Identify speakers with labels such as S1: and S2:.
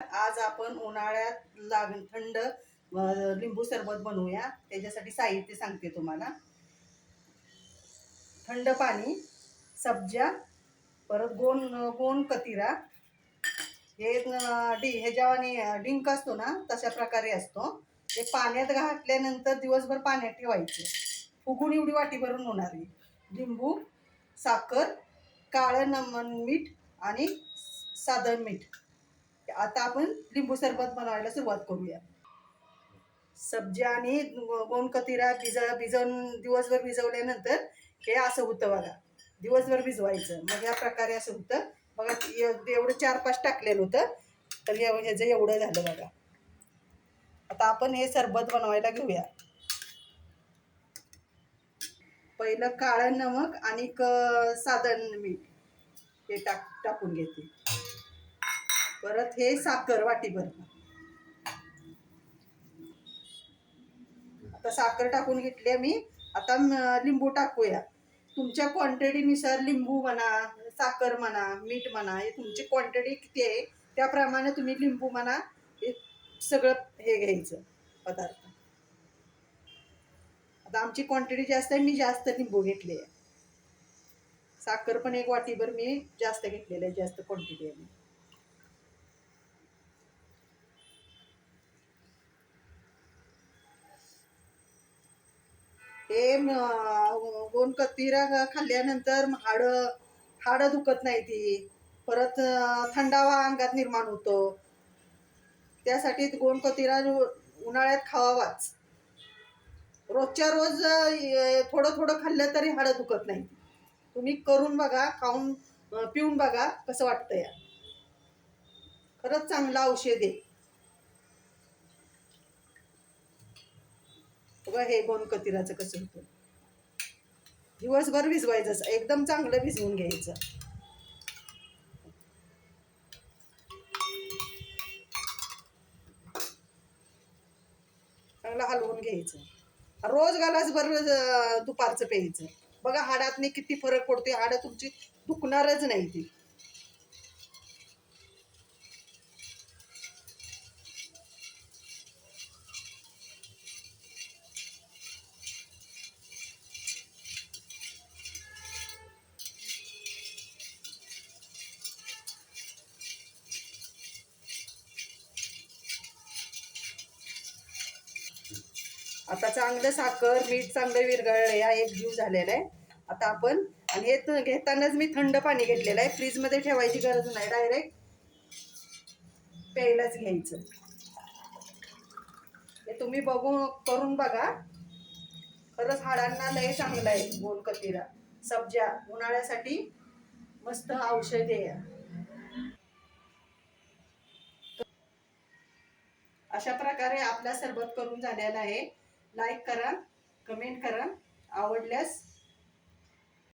S1: आज आपण उन्हाळ्यात थंड लिंबू सरबत बनवूया। त्याच्यासाठी साहित्य सांगते तुम्हाला। थंड पाणी, सब्जा, परत गोंद कतिरा, हे ह्याच्यावानी डिंक असतो ना तशा प्रकारे असतो। ते पाण्यात घातल्यानंतर दिवसभर पाण्यात ठेवायचं, फुगून एवढी वाटी भरून होणार आहे। लिंबू, साखर, काळं मीठ आणि साधं मीठ। आता आपण लिंबू सरबत बनवायला सुरुवात करूया। सब्जा आणि गोंद कतिरा भिजवून दिवसभर भिजवल्यानंतर हे असं होतं बघा। दिवसभर भिजवायचं, मग या प्रकारे असं होतं बघा। एवढं 4-5 टाकलेलं होतं तर ह्याचं एवढं झालं बघा। आता आपण हे सरबत बनवायला घेऊया। पहिलं काळं नमक आणि साधं मीठ हे टाकून घेते। परत हे साखर वाटीभर। आता साखर टाकून घेतली मी। आता लिंबू टाकूया। तुमच्या क्वांटिटीनुसार लिंबू म्हणा, साखर म्हणा, मीठ म्हणा, हे तुमची क्वांटिटी किती आहे त्याप्रमाणे तुम्ही लिंबू म्हणा, हे सगळं हे घ्यायचं पदार्थ। आता आमची क्वांटिटी जास्त आहे, मी जास्त लिंबू घेतले आहे। साखर पण 1 वाटीभर मी जास्त घेतलेलं आहे, जास्त क्वांटिटी आहे। हे गोंद कतिरा खाल्ल्यानंतर हाडं दुखत नाही ती। परत थंडावा अंगात निर्माण होतो, त्यासाठी गोंद कतिरा उन्हाळ्यात खावावाच। रोजच्या रोज थोडं थोडं खाल्लं तरी हाडं दुखत नाही। तुम्ही करून बघा, खाऊन पिऊन बघा कसं वाटतंय। खरंच चांगलं औषध आहे बघा। हे गोंद कतिराचं कसं होतं, दिवसभर भिजवायचं, एकदम चांगलं भिजवून घ्यायचं। चांगलं हलवून घ्यायचं। रोज ग्लासभर दुपारचं प्यायचं बघा। हाडातनी किती फरक पडतोय, हाडं तुमची दुखणारच नाही ती। आता चांगलं साखर मीठ चांगलं विरघळलं, या एक जीव झालेला आहे। आता आपण आणि हे घेतानाच मी थंड पाणी घेतलेलं आहे, फ्रीजमध्ये ठेवायची गरज नाही, डायरेक्ट प्यायलाच घ्यायचं। हे तुम्ही करून बघा, खरंच हाडांना लय चांगलं आहे गोंद कतिरा। सब्जा उन्हाळ्यासाठी मस्त औषध आहे। अशा प्रकारे आपला सरबत करून झालेला आहे। लाईक करा, कमेंट करा, आवडल्यास